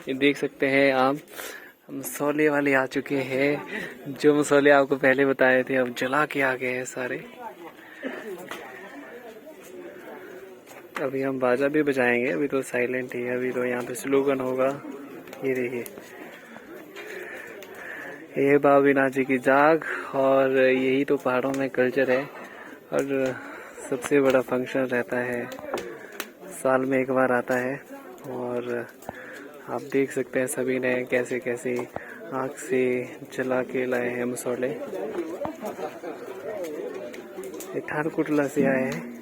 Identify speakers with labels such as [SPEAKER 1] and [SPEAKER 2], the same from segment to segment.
[SPEAKER 1] ये देख सकते हैं आप, मसौले वाले आ चुके हैं। जो मसौले आपको पहले बताए थे अब जला के आ गए हैं सारे। अभी हम बाजा भी बजाएंगे, अभी तो साइलेंट ही है। अभी तो यहाँ पे स्लोगन होगा। ये देखिए, ये बाबा विनायक जी की जाग। और यही तो पहाड़ों में कल्चर है। और सबसे बड़ा फंक्शन रहता है, साल में एक बार आता है। और आप देख सकते हैं सभी ने कैसे कैसे आँख से जला के लाए हैं मसौले। ठारकुटला से आए हैं।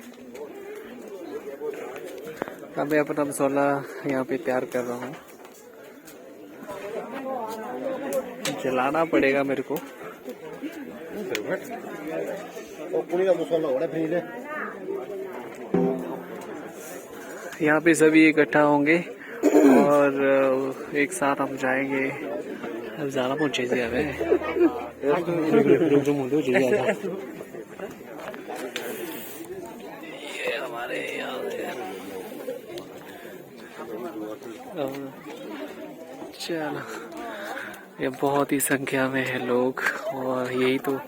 [SPEAKER 1] अब मैं अपना मसौला यहाँ पे तैयार कर रहा हूँ। जलाना पड़ेगा मेरे को। यहाँ पे सभी इकट्ठा होंगे और एक साथ हम जाएंगे। ज़्यादा पहुँचे से ये हमारे यहाँ चलो, ये बहुत ही संख्या में है लोग। और यही तो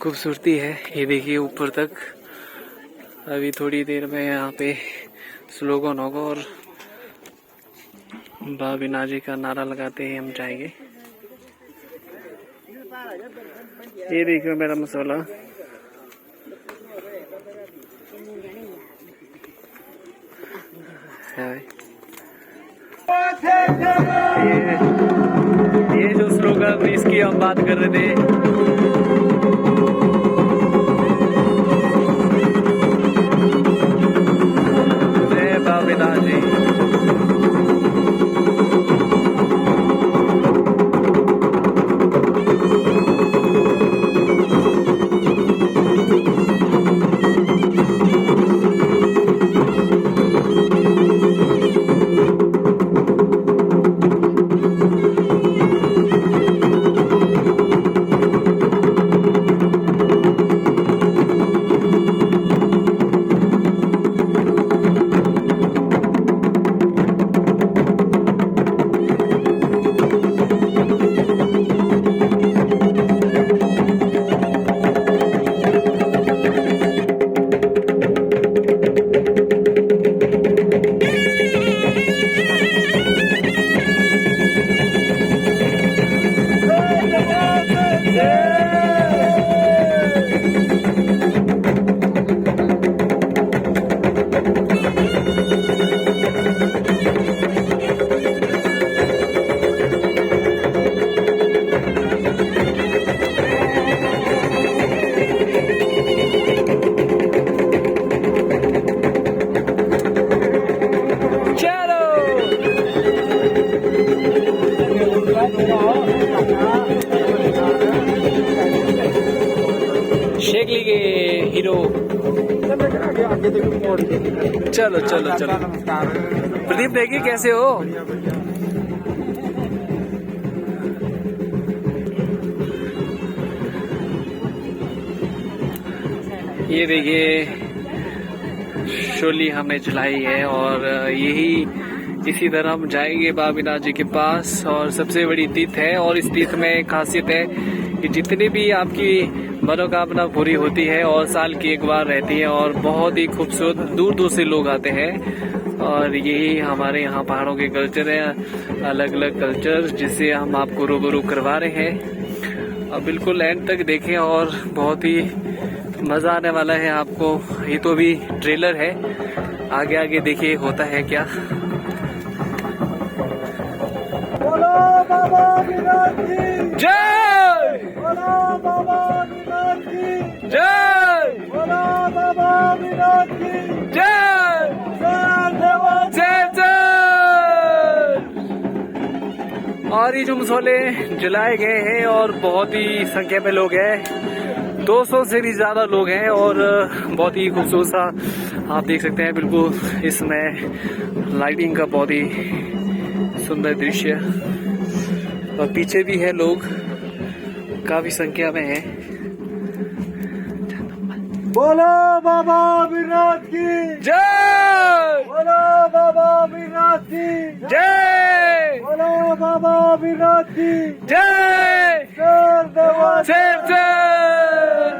[SPEAKER 1] खूबसूरती है। ये देखिए ऊपर तक। अभी थोड़ी देर में यहाँ पे स्लोगन होगा और बाबा विनायक जी का नारा लगाते ही हम जाएंगे। ये देखिए मेरा मसौला। ये जो स्लोगन इसकी हम बात कर रहे थे। जय बाबा विनायक जी। शेखली के हीरो। चलो चलो चलो। प्रदीप देखिए कैसे हो। ये देखिए शोली हमने जलाई है और यही इसी तरह हम जाएंगे बाबा विनायक जी के पास। और सबसे बड़ी तीर्थ है और इस तीर्थ में एक खासियत है कि जितनी भी आपकी मनोकामना पूरी होती है और साल की एक बार रहती है। और बहुत ही खूबसूरत दूर दूर से लोग आते हैं। और यही हमारे यहाँ पहाड़ों के कल्चर है, अलग अलग कल्चर जिसे हम आपको रूबरू करवा रहे हैं। अब बिल्कुल एंड तक देखें और बहुत ही मज़ा आने वाला है आपको। ये तो भी ट्रेलर है, आगे आगे देखिए होता है क्या।
[SPEAKER 2] बोलो बाबा विनायक की
[SPEAKER 1] जय,
[SPEAKER 2] बोलो बाबा विनायक की
[SPEAKER 1] जय,
[SPEAKER 2] बोलो बाबा विनायक की
[SPEAKER 1] जय, जय जय। और ये जो मसौले जलाए गए हैं और बहुत ही संख्या में लोग हैं, 200 से भी ज्यादा लोग हैं। और बहुत ही खूबसूरत सा आप देख सकते हैं बिल्कुल इसमें लाइटिंग का बहुत ही सुंदर दृश्य। और पीछे भी है लोग, काफी संख्या में है।
[SPEAKER 2] बोलो बाबा विनायक की
[SPEAKER 1] जय,
[SPEAKER 2] बोलो बाबा विनायक की
[SPEAKER 1] जय,
[SPEAKER 2] बोलो बाबा विनाथ की
[SPEAKER 1] जय
[SPEAKER 2] शेर देवा
[SPEAKER 1] शेर शेर।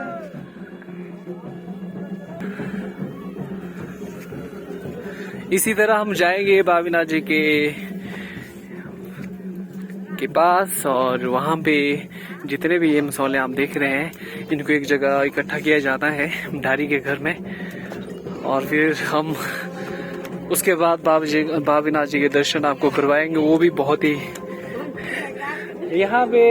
[SPEAKER 1] इसी तरह हम जाएंगे बाबीनाथ जी के पास और वहाँ पे जितने भी ये मसौले आप देख रहे हैं इनको एक जगह इकट्ठा किया जाता है ढारी के घर में, और फिर हम उसके बाद बाबीनाथ जी के दर्शन आपको करवाएंगे, वो भी बहुत ही यहाँ पे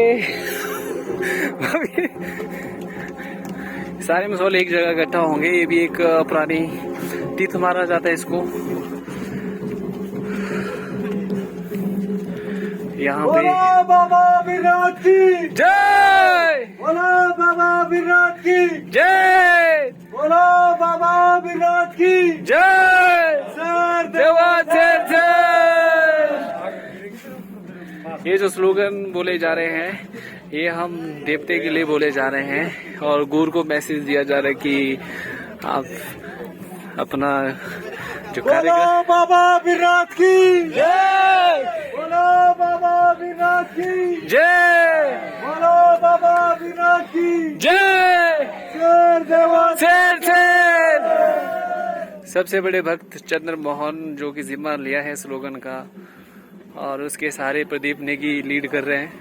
[SPEAKER 1] सारे मसौले एक जगह इकट्ठा होंगे। ये भी एक पुरानी तीर्थ माना जाता है इसको। यहाँ पे
[SPEAKER 2] बोलो बाबा विनाथ की
[SPEAKER 1] जय,
[SPEAKER 2] बोलो बाबा विनाथ की
[SPEAKER 1] जय,
[SPEAKER 2] बोलो बाबा विनाथ की
[SPEAKER 1] जय
[SPEAKER 2] शेर
[SPEAKER 1] देवा शेर शेर। ये जो स्लोगन बोले जा रहे हैं ये हम देवते के लिए बोले जा रहे हैं, और गुरु को मैसेज दिया जा रहा है कि आप अपना जो
[SPEAKER 2] बोलो
[SPEAKER 1] कार्यक्रम।
[SPEAKER 2] बाबा विनाथ की
[SPEAKER 1] जय,
[SPEAKER 2] बोलो बाबा विनाथ की
[SPEAKER 1] जय,
[SPEAKER 2] बोलो बाबा विनाथ की
[SPEAKER 1] जय
[SPEAKER 2] शेर देवा
[SPEAKER 1] शेर शेर। सबसे बड़े भक्त चंद्र मोहन जो कि जिम्मा लिया है स्लोगन का, और उसके सारे प्रदीप नेगी लीड कर रहे हैं।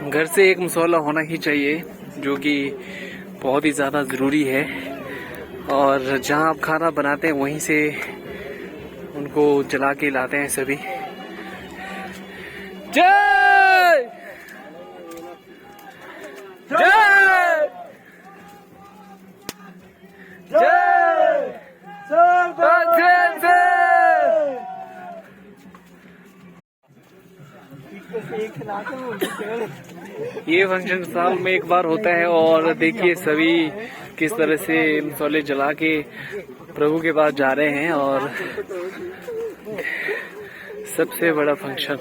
[SPEAKER 1] घर से एक मसौला होना ही चाहिए जो कि बहुत ही ज़्यादा ज़रूरी है, और जहाँ आप खाना बनाते हैं वहीं से उनको जला के लाते हैं सभी। जय जय
[SPEAKER 2] जय शेर देवा
[SPEAKER 1] जय जय। ये फंक्शन साल में एक बार होता है, और देखिए सभी किस तरह से मसौले जला के प्रभु के पास जा रहे हैं। और सबसे बड़ा फंक्शन,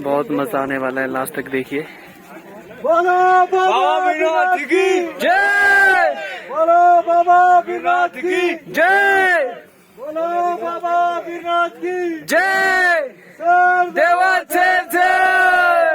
[SPEAKER 1] बहुत मजा आने वाला है, लास्ट तक देखिए।
[SPEAKER 2] बोलो बाबा विनाथ की
[SPEAKER 1] जय,
[SPEAKER 2] बोलो बाबा विनाथ की
[SPEAKER 1] जय,
[SPEAKER 2] बोलो बाबा विनाथ की
[SPEAKER 1] जय
[SPEAKER 2] शेर
[SPEAKER 1] देवा शेर शेर।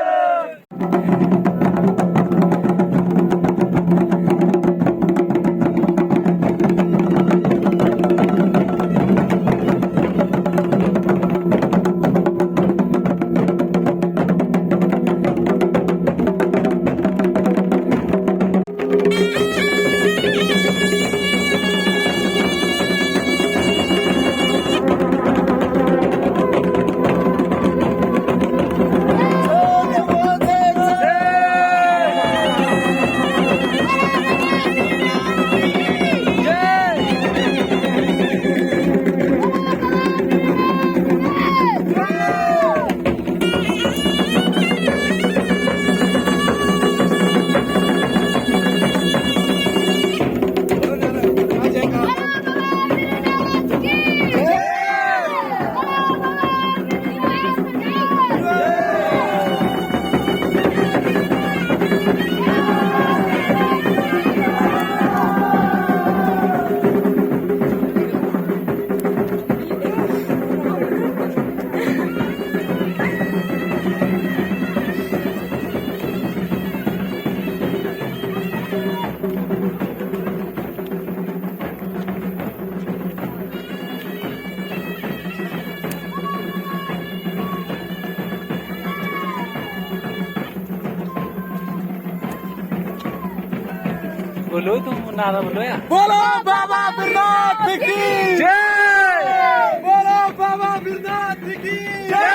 [SPEAKER 1] बोलो तुम नारा बोलो यार।
[SPEAKER 2] बोलो बाबा विनाथ की
[SPEAKER 1] जय,
[SPEAKER 2] बोलो बाबा विनाथ की
[SPEAKER 1] जय,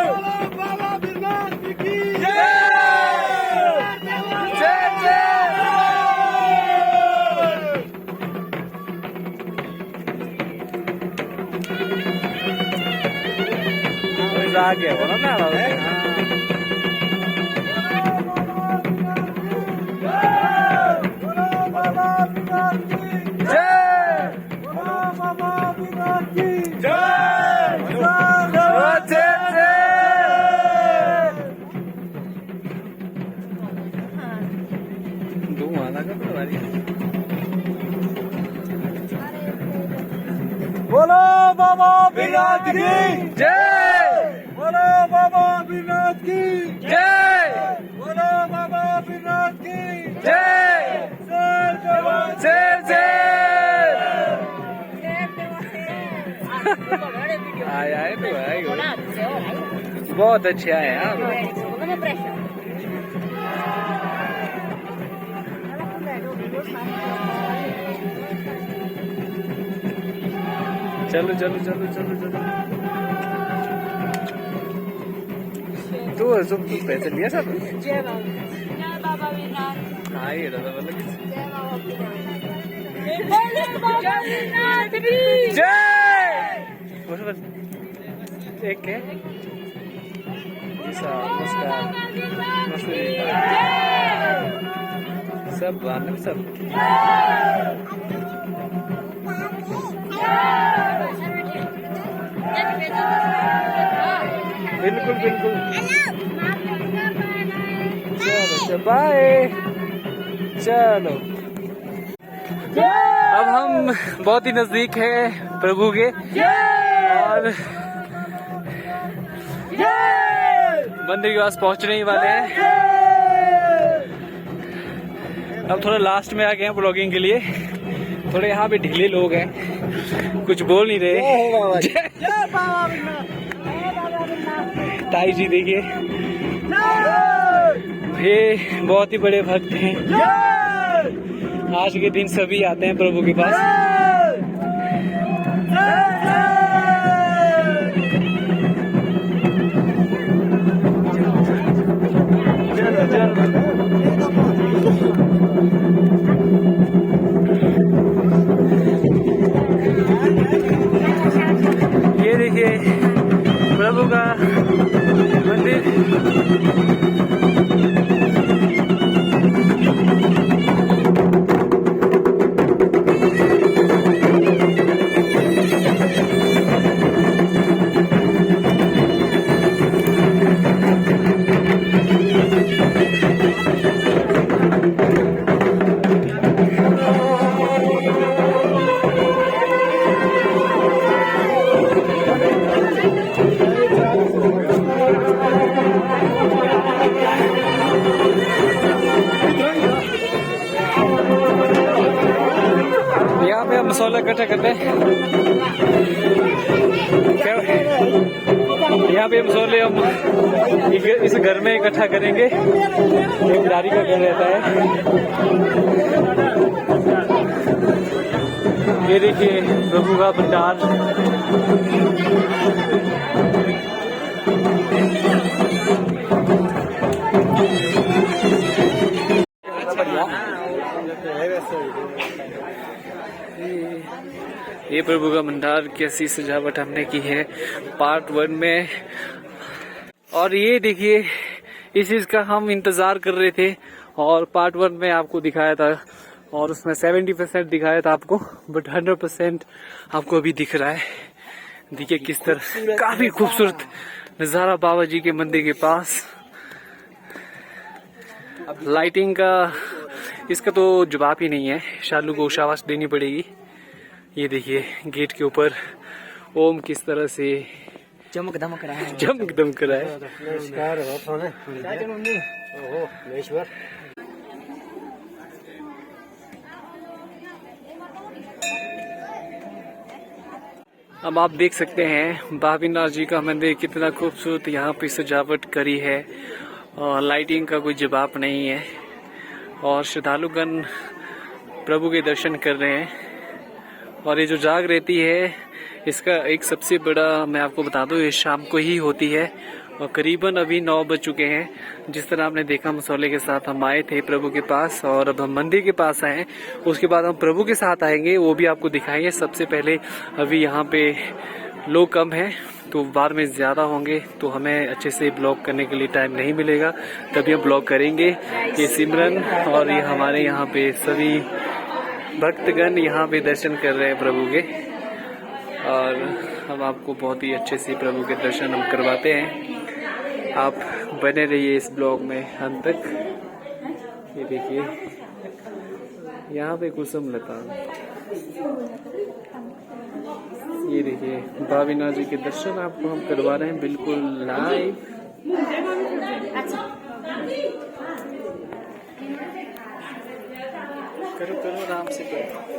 [SPEAKER 2] बोलो बाबा विनाथ की
[SPEAKER 1] जय जय। आ गया बोला नारा। धुआं लगा तो
[SPEAKER 2] बोलो बाबा विराट की
[SPEAKER 1] जय,
[SPEAKER 2] बोलो बाबा विराट की
[SPEAKER 1] जय,
[SPEAKER 2] बोलो बाबा विराट की
[SPEAKER 1] जय,
[SPEAKER 2] जय जवान
[SPEAKER 1] जय जय। आए आए तो आए हो। बहुत अच्छे आए आप। चलो चलो चलो चलो चलो। तू सब तू पैसे लिया सब।
[SPEAKER 3] जय बाबा विनाथ।
[SPEAKER 1] हाँ ये दादा वाला किस-
[SPEAKER 3] जय बाबा विनाथ। बोलो बाबा विनाथ की
[SPEAKER 1] जय। बस बस एक है नमस्कार सब आनंद सब। बिल्कुल बिल्कुल। चलो बाय। चलो अब हम बहुत ही नजदीक है प्रभु के और मंदिर के पास पहुंचने ही वाले हैं। अब थोड़ा लास्ट में आ गए हैं ब्लॉगिंग के लिए। थोड़े यहाँ पे ढीले लोग हैं, कुछ बोल नहीं रहे। ताई जी देखिए ये बहुत ही बड़े भक्त हैं। आज के दिन सभी आते हैं प्रभु के पास। ये देखिए प्रभु का मंदिर। यहाँ पे हम मसाला इकट्ठा करते हैं। यहाँ पे मसाले हम इस घर में इकट्ठा करेंगे। एक दारी का घर रहता है। ये देखिए प्रभु का भंडार। ये प्रभु का भंडार कैसी सजावट हमने की है पार्ट 1 में। और ये देखिए इस चीज का हम इंतजार कर रहे थे और पार्ट 1 में आपको दिखाया था और उसमें 70% दिखाया था आपको, बट 100% आपको अभी दिख रहा है। देखिए किस तरह काफी खूबसूरत नजारा बाबा जी के मंदिर के पास। लाइटिंग का इसका तो जवाब ही नहीं है, शालू को शाबाश देनी पड़ेगी। ये देखिए गेट के ऊपर ओम किस तरह से
[SPEAKER 3] चमक दमक रहा है।
[SPEAKER 1] चमक दमक रहा है। अब आप देख सकते हैं बाबीनाथ जी का मंदिर कितना खूबसूरत यहाँ पे सजावट करी है और लाइटिंग का कोई जवाब नहीं है। और श्रद्धालुगण प्रभु के दर्शन कर रहे हैं। और ये जो जाग रहती है इसका एक सबसे बड़ा मैं आपको बता दूं, ये शाम को ही होती है और करीबन अभी 9 बज चुके हैं। जिस तरह आपने देखा मसौले के साथ हम आए थे प्रभु के पास और अब हम मंदिर के पास आए हैं। उसके बाद हम प्रभु के साथ आएंगे, वो भी आपको दिखाएंगे। सबसे पहले अभी यहाँ पे लोग कम हैं तो बाद में ज्यादा होंगे तो हमें अच्छे से ब्लॉग करने के लिए टाइम नहीं मिलेगा, तभी हम ब्लॉग करेंगे। ये सिमरन और ये हमारे यहाँ पे सभी भक्तगण यहाँ पे दर्शन कर रहे हैं प्रभु के और हम आपको बहुत ही अच्छे से प्रभु के दर्शन हम करवाते हैं। आप बने रहिए इस ब्लॉग में अंत तक। ये देखिए यहाँ पे कुसुम लता, ये देखिए भावीनाथ जी के दर्शन आपको हम करवा रहे हैं बिल्कुल लाइव। करो करो आराम से करो।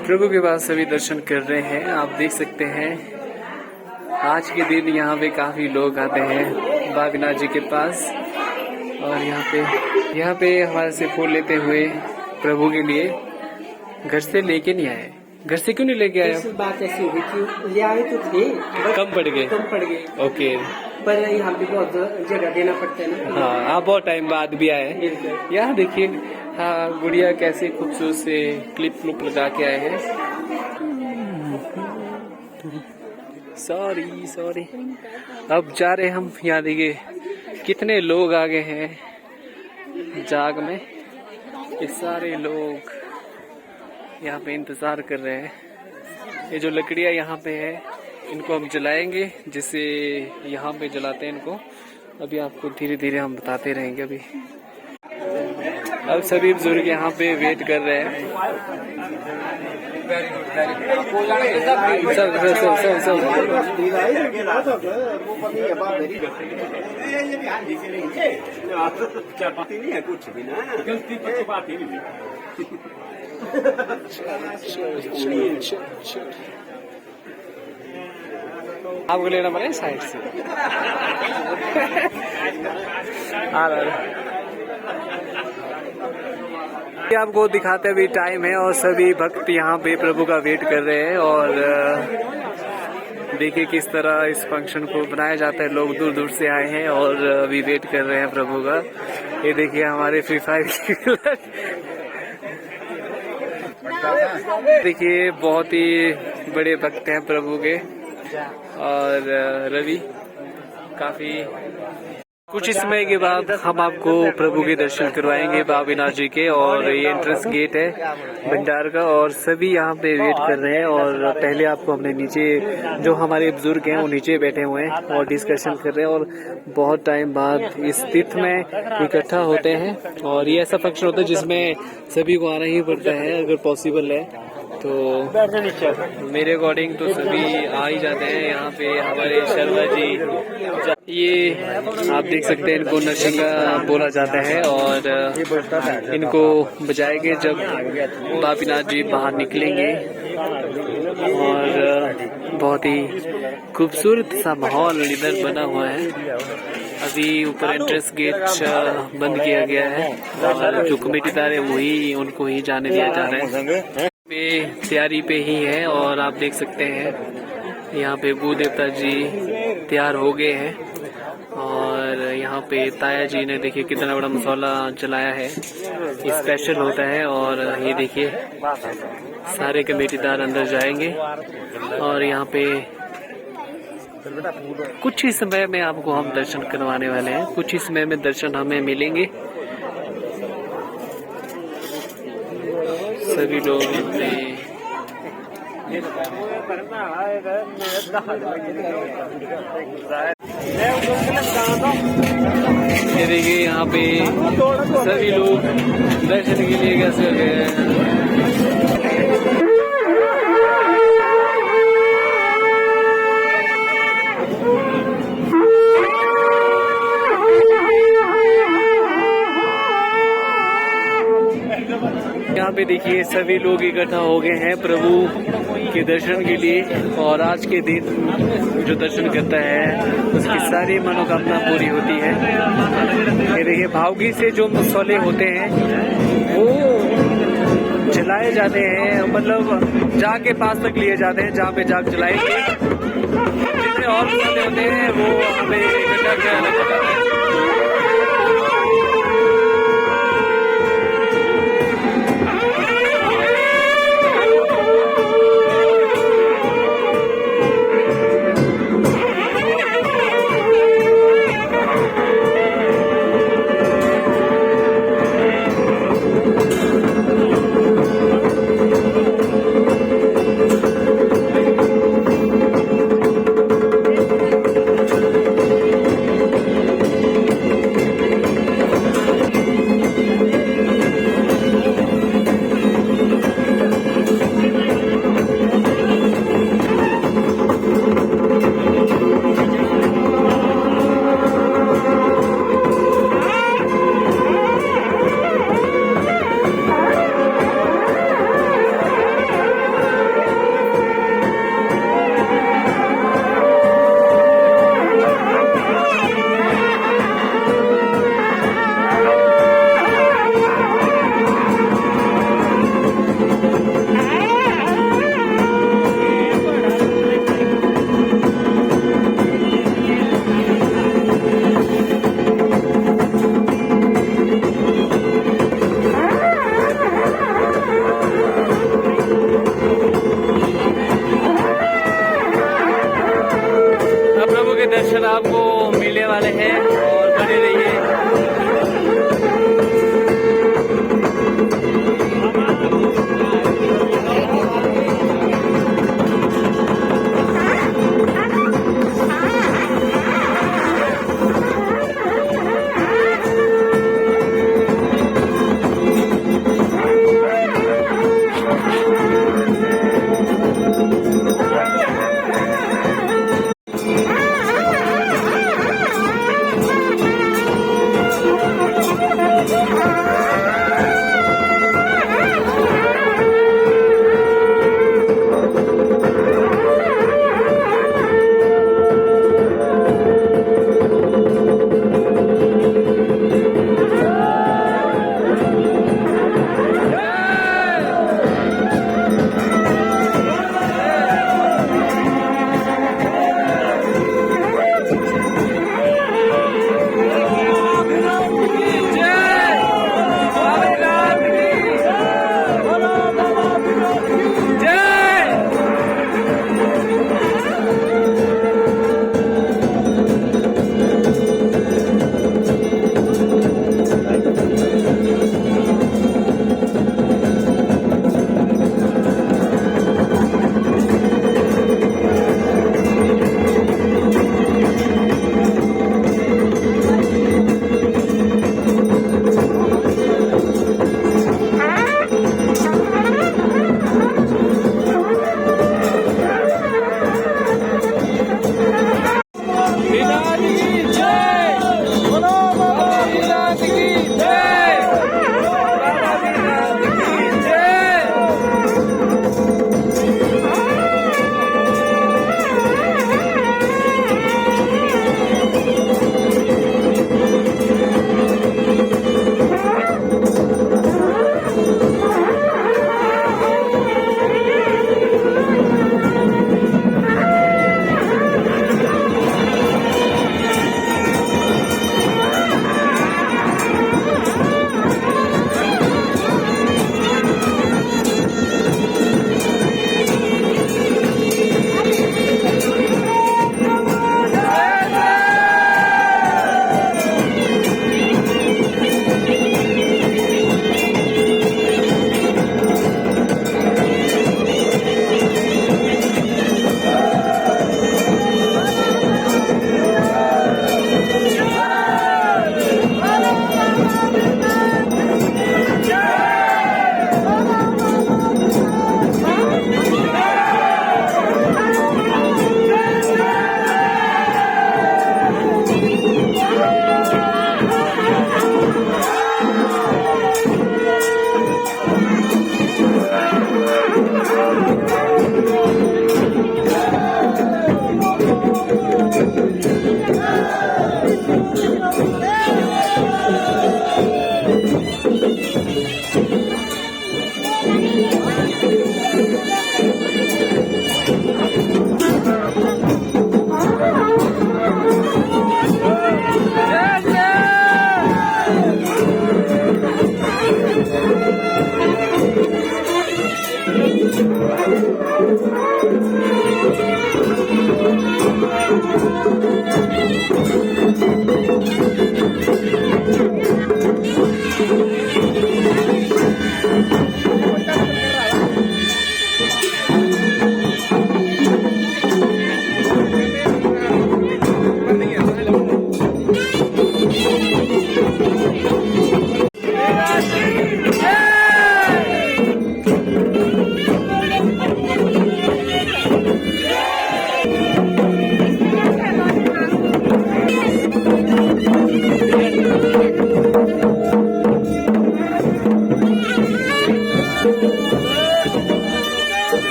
[SPEAKER 1] प्रभु के पास सभी दर्शन कर रहे हैं, आप देख सकते हैं। आज के दिन यहाँ पे काफी लोग आते हैं भावीनाथ जी के पास, और यहाँ पे हमारे से फूल लेते हुए प्रभु के लिए घर से लेके नहीं आए। घर से क्यों नहीं लेके आए?
[SPEAKER 4] बात ऐसी हुई कि ले आए तो थे,
[SPEAKER 1] कम पड़ गए। ओके,
[SPEAKER 4] पर यहाँ पे बहुत जगह देना पड़ता है ना।
[SPEAKER 1] हाँ, आप बहुत टाइम बाद भी आए। यहाँ देखिए, हाँ, गुड़िया कैसे खूबसूरत से क्लिप लगा के आए हैं। सॉरी अब जा रहे हम। यहाँ देखिए कितने लोग आ गए हैं जाग में। ये सारे लोग यहाँ पे इंतजार कर रहे हैं। ये जो लकड़ियाँ यहाँ पे है, इनको हम जलाएंगे, जिससे यहाँ पे जलाते हैं इनको। अभी आपको धीरे धीरे हम बताते रहेंगे। अभी अब सभी बुजुर्ग यहाँ पे वेट कर रहे हैं। आपको लेना पड़ेगा साइड से। आपको दिखाते भी टाइम है, और सभी भक्त यहाँ पे प्रभु का वेट कर रहे हैं। और देखिए किस तरह इस फंक्शन को बनाया जाता है। लोग दूर दूर से आए हैं और अभी वेट कर रहे हैं प्रभु का। ये देखिए हमारे फ्री फायर देखिए बहुत ही बड़े भक्त हैं प्रभु के। और रवि काफी कुछ समय के बाद हम आपको प्रभु के दर्शन करवाएंगे भावीनाथ जी के। और ये एंट्रेंस गेट है भंडार का, और सभी यहाँ पे वेट कर रहे हैं। और पहले आपको हमने नीचे, जो हमारे बुजुर्ग हैं वो नीचे बैठे हुए हैं और डिस्कशन कर रहे हैं। और बहुत टाइम बाद इस तीर्थ में इकट्ठा होते हैं। और ये ऐसा फंक्शन होता है जिसमें सभी को आना ही पड़ता है अगर पॉसिबल है तो। मेरे अकॉर्डिंग तो सभी आ ही जाते हैं यहाँ पे। हमारे शर्मा जी, ये आप देख सकते हैं, इनको नरसिंगा बोला जाता है। और इनको बजाएंगे जब भावीनाथ जी बाहर निकलेंगे। और बहुत ही खूबसूरत सा माहौल इधर बना हुआ है। अभी ऊपर एंट्रेंस गेट बंद किया गया है, और जो कमेटीदार है वही, उनको ही जाने दिया जा रहा है। तैयारी पे ही है। और आप देख सकते हैं यहाँ पे भू देवता जी तैयार हो गए हैं। और यहाँ पे ताया जी ने देखिए कितना बड़ा मसाला जलाया है, ये स्पेशल होता है। और ये देखिए सारे कमेटीदार अंदर जाएंगे। और यहाँ पे कुछ ही समय में आपको हम दर्शन करवाने वाले हैं। कुछ ही समय में दर्शन हमें मिलेंगे। सभी लोग ये देखिए यहाँ पे सभी लोग दर्शन के लिए कैसे गए हैं। यहाँ पे देखिए सभी लोग इकट्ठा हो गए हैं प्रभु के दर्शन के लिए। और आज के दिन जो दर्शन करता है उसकी सारी मनोकामना पूरी होती है। ये देखिए भावगी से जो मसौले होते हैं वो जलाए जाते हैं, मतलब जाग के पास तक लिए जाते हैं जहाँ पे जाग जलाएंगे। जितने और मसौले होते हैं वो हमें इकट्ठा किया जाता है।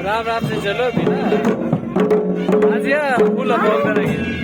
[SPEAKER 1] राम राम से चलो अभी ना आज या फूल बोल करेंगे।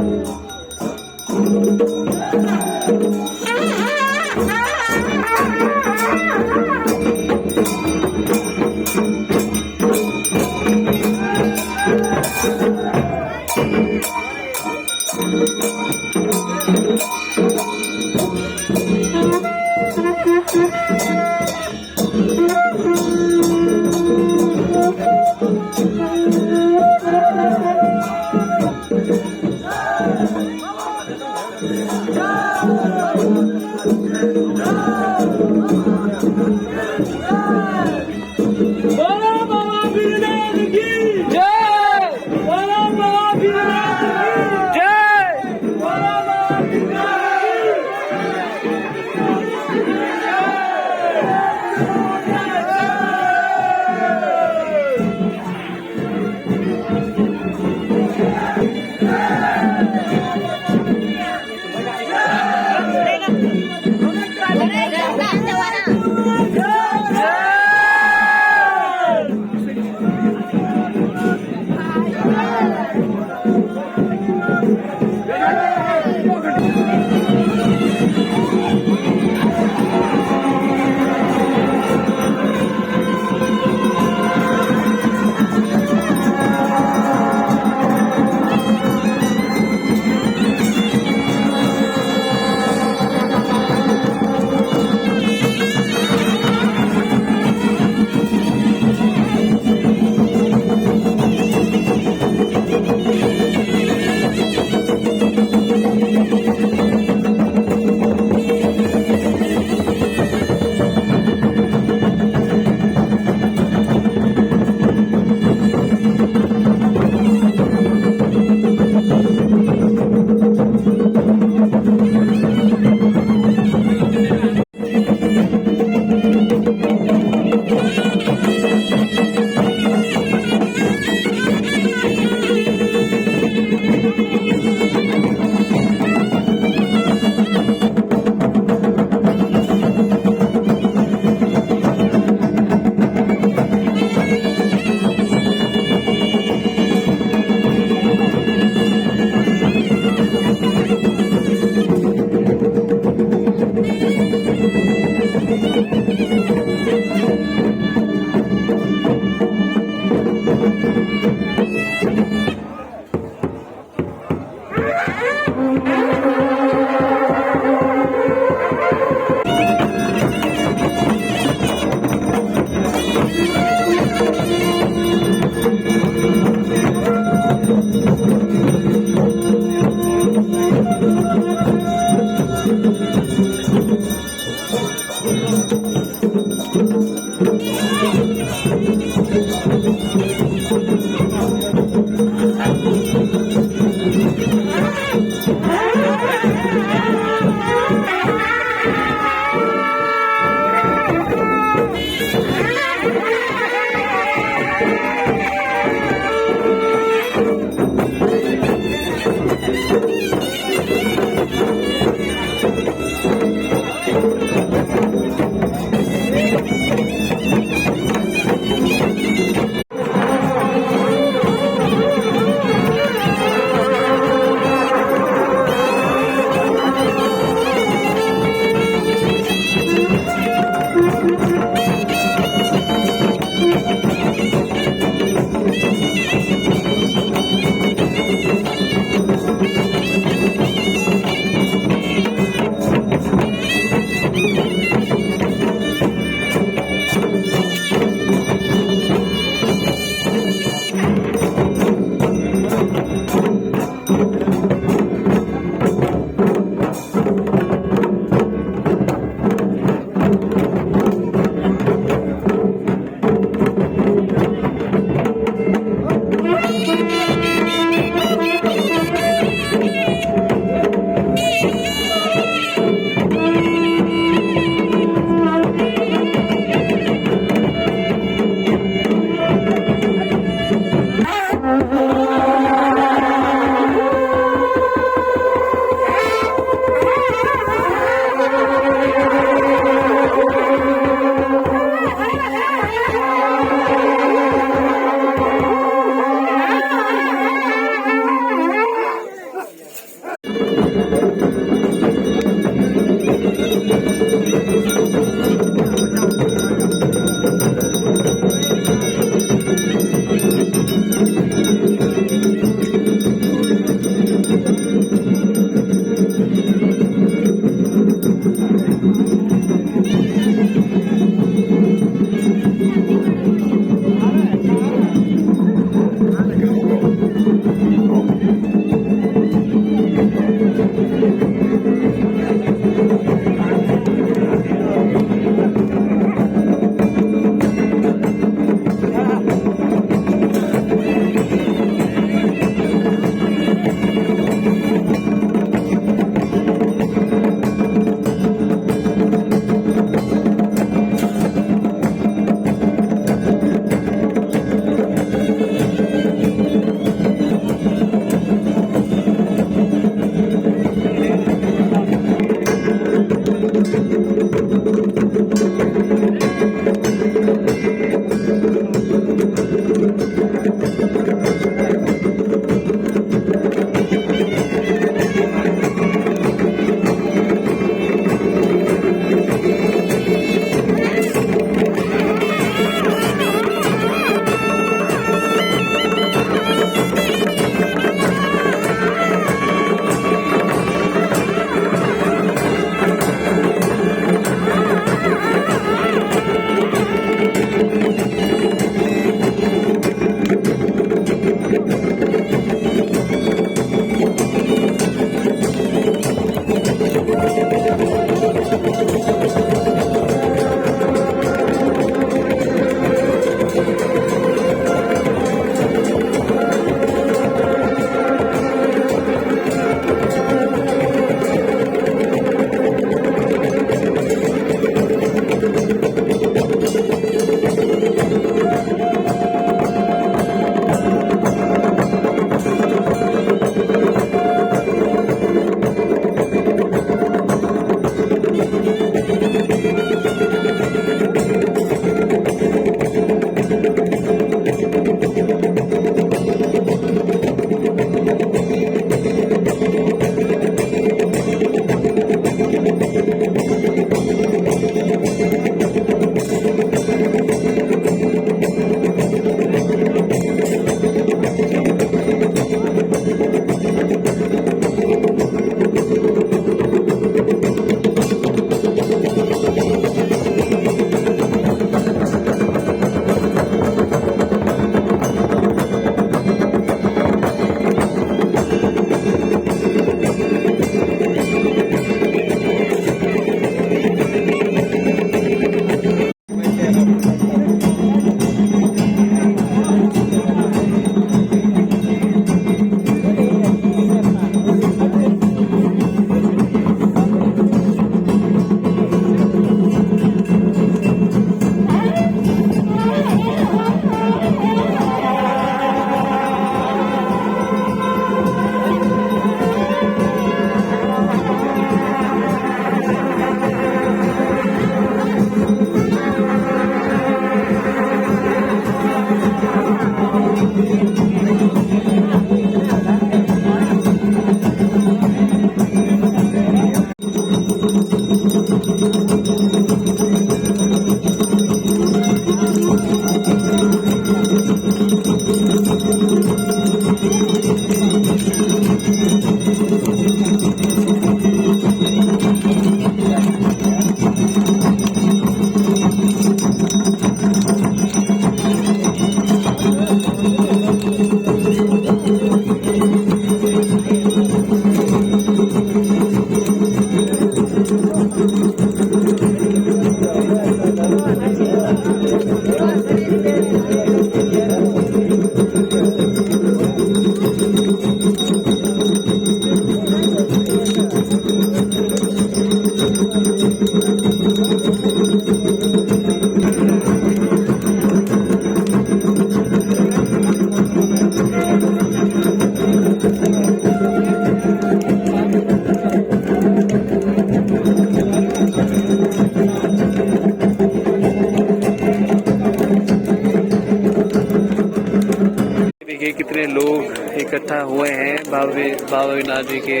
[SPEAKER 1] देखिए कितने लोग इकट्ठा हुए हैं बाबा विनाथ जी के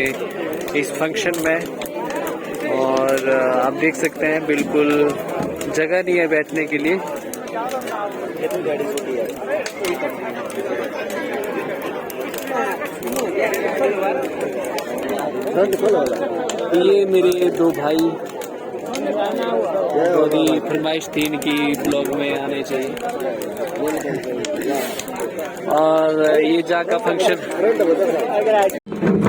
[SPEAKER 1] इस फंक्शन में। और आप देख सकते हैं बिल्कुल जगह नहीं है बैठने के लिए। ये मेरे दो भाई थोड़ी फरमाइश थी इनकी ब्लॉग में आने चाहिए। और ये जा का फंक्शन,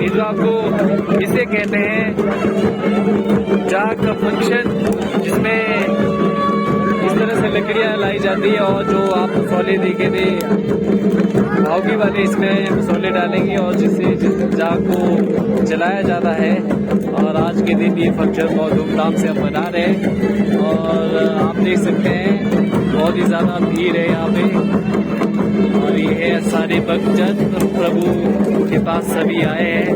[SPEAKER 1] ये जो आपको इसे कहते हैं जा का फंक्शन, जिसमें इस तरह से लकड़ियाँ लाई जाती है और जो आप मसौले देखे थे भावगी वाले इसमें मसौले डालेंगे और जिससे जा को जलाया जाता है। और आज के दिन ये फंक्शन बहुत धूमधाम से हम मना रहे हैं। और आप देख सकते हैं बहुत ही ज़्यादा भीड़ है यहाँ पे। और ये है सारे भक्तजन प्रभु के पास सभी आए हैं।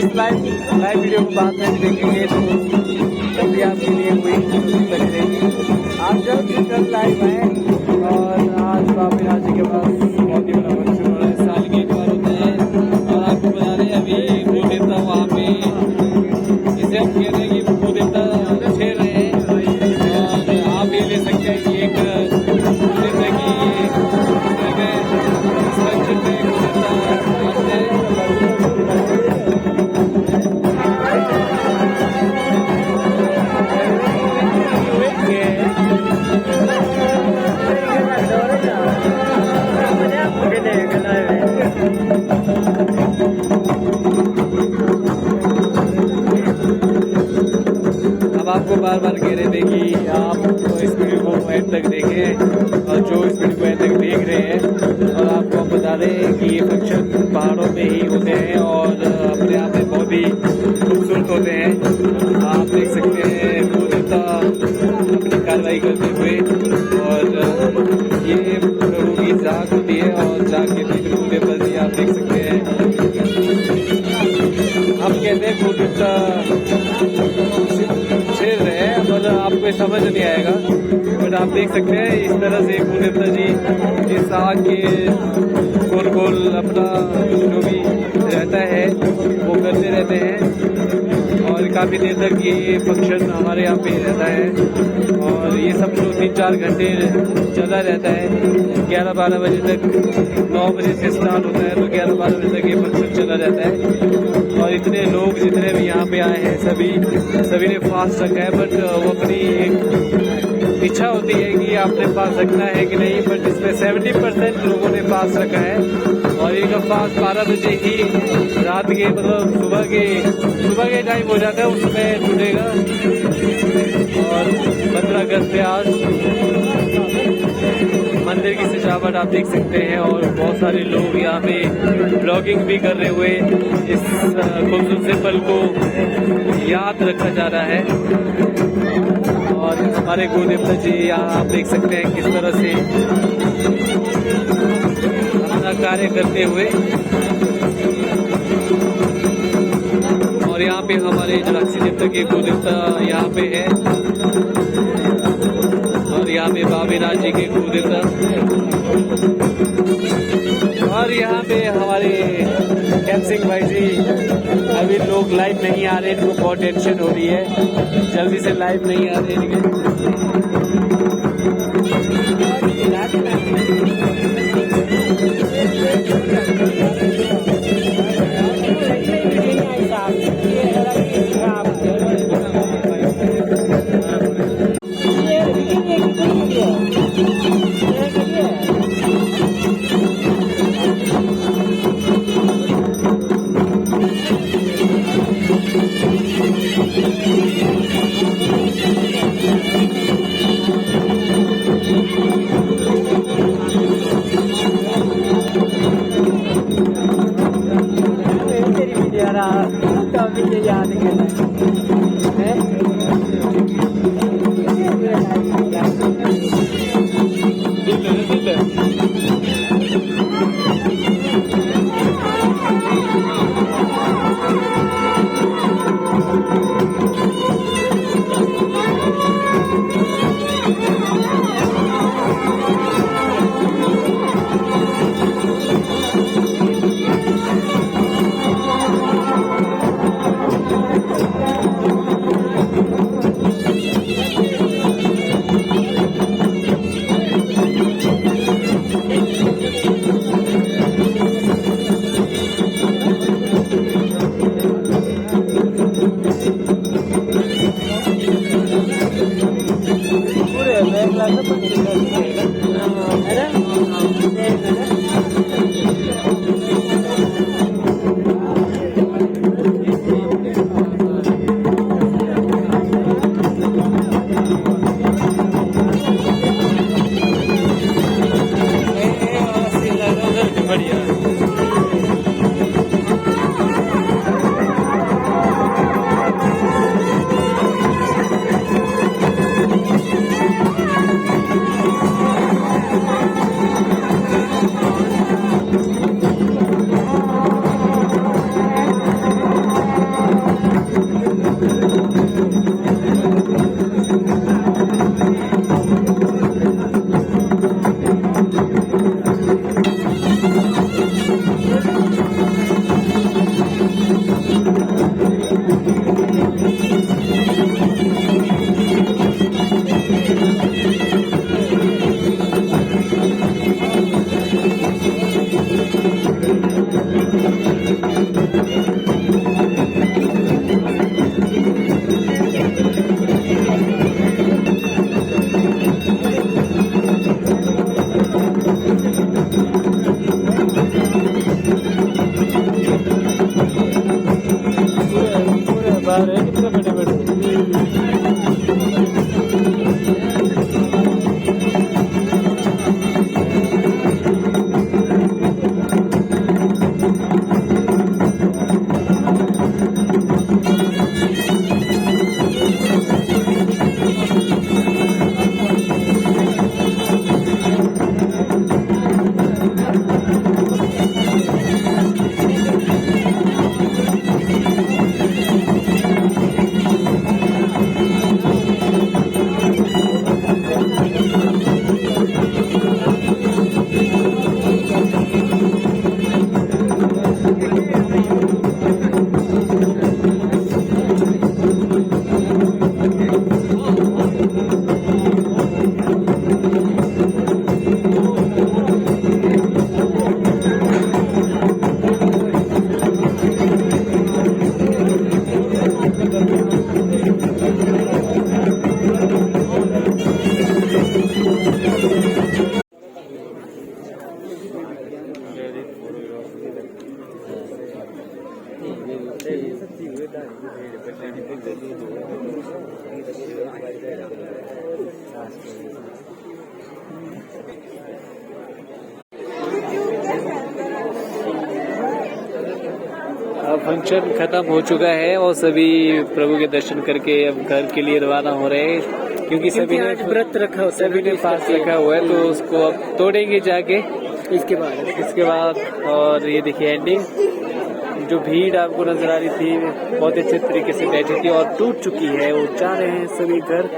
[SPEAKER 1] इस लाइव वीडियो को बाद में देखेंगे तो तभी आपके लिए कोई बनी रहेगी। आप जल्द से जल्द लाइव आए। और आज बाबीनाथ जी के पास बहुत ही बड़ा फंक्शन हो रहा है, साल की एक बार होता है। और आपको बता दें अभी वो देवता वहाँ पे इसे हम कह रहे हैं कि वो देवता छेड़ रहे हैं। और आप ये ले सकते हैं कि एक देवता की इस फंक्शन में वो देवता आते हैं। अब आपको बार बार कह रहे थे कि आप इस वीडियो को एंड तक देखें, और जो इस वीडियो को एंड तक देख रहे हैं, और आपको हम बता रहे हैं कि ये फंक्शन पहाड़ों में ही होते हैं और अपने आप में बहुत ही खूबसूरत होते हैं। आप देख सकते हैं वो देवता अपनी कार्रवाई करते हुए, और ये प्रभु की जाग होती है और जाग के भी प्रभु देवता जी आप देख सकते हैं। हम कहते हैं वो देवता छेड़ रहे हैं, मतलब आपको समझ नहीं आएगा, बट आप देख सकते हैं इस तरह से भू देवता जी इस आग के गोल गोल अपना जो भी रहता है वो करते रहते हैं। और काफ़ी देर तक ये फंक्शन हमारे यहाँ पे रहता है, और ये सब जो 3-4 घंटे चला रहता है। 11-12 बजे तक, 9 बजे से स्टार्ट होता है तो 11-12 बजे तक ये फंक्शन चला रहता है। और इतने लोग जितने भी यहाँ पे आए हैं सभी ने फास्ट रखा है, बट वो अपनी एक इच्छा होती है कि आपने फास्ट रखना है कि नहीं, बट इसमें 70% लोगों ने फास्ट रखा है। और इनका फास्ट 12 बजे ही रात के मतलब सुबह के टाइम हो जाता है, उसमें टूटेगा। और 15 अगस्त से आज मंदिर की सजावट आप देख सकते हैं, और बहुत सारे लोग यहाँ पे ब्लॉगिंग भी कर रहे हुए इस खूबसूरत से पल को याद रखा जा रहा है। और हमारे गुरु देवता जी यहाँ आप देख सकते हैं किस तरह से अपना कार्य करते हुए। और यहाँ पे हमारे जलाक्षी देवता के गुरु देवता यहाँ पे है, और यहाँ पे बाबीनाथ जी के गुरु देवता, और यहाँ पे हमारे कैम सिंह भाई जी। अभी लोग लाइव नहीं आ रहे, इनको बहुत टेंशन हो रही है, जल्दी से लाइव नहीं आ रहे याद अब फंक्शन खत्म हो चुका है और सभी प्रभु के दर्शन करके अब घर के लिए रवाना हो रहे हैं, क्योंकि सभी ने
[SPEAKER 4] आज व्रत रखा होता है,
[SPEAKER 1] सभी ने फास्ट रखा हुआ है, तो उसको अब तोड़ेंगे जाके
[SPEAKER 4] इसके बाद।
[SPEAKER 1] और ये देखिए एंडिंग, जो भीड़ आपको नजर आ रही थी बहुत अच्छे तरीके से बैठी थी और टूट चुकी है, वो जा रहे हैं सभी घर।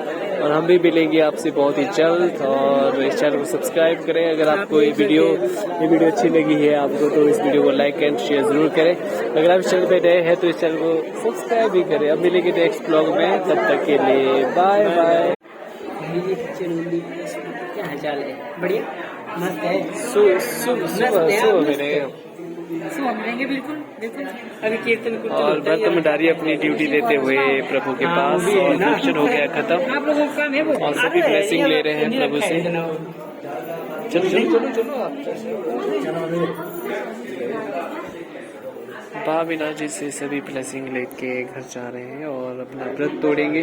[SPEAKER 1] और हम भी मिलेंगे आपसे बहुत ही जल्द। और इस चैनल को सब्सक्राइब करें। अगर आपको ये वीडियो अच्छी लगी है आपको, तो इस वीडियो को लाइक एंड शेयर जरूर करें। अगर आप इस चैनल पे नए हैं तो इस चैनल को सब्सक्राइब भी करें। अब मिलेंगे नेक्स्ट ब्लॉग में, तब तक के लिए बाय बाय।
[SPEAKER 4] क्या हाल चाल है? बढ़िया, मस्त है। सुबह मिलेंगे, बिल्कुल बिल्कुल। अभी कीर्तन
[SPEAKER 1] और व्रतधारी अपनी ड्यूटी देते हुए प्रभु के पास, और फंक्शन हो गया खत्म
[SPEAKER 4] आप लोगों का काम है वो,
[SPEAKER 1] और सभी ब्लेसिंग ले रहे हैं प्रभु से। चलो चलो चलो चलो आप भाभी जी से सभी ब्लेसिंग लेके घर जा रहे हैं और अपना व्रत तोड़ेंगे।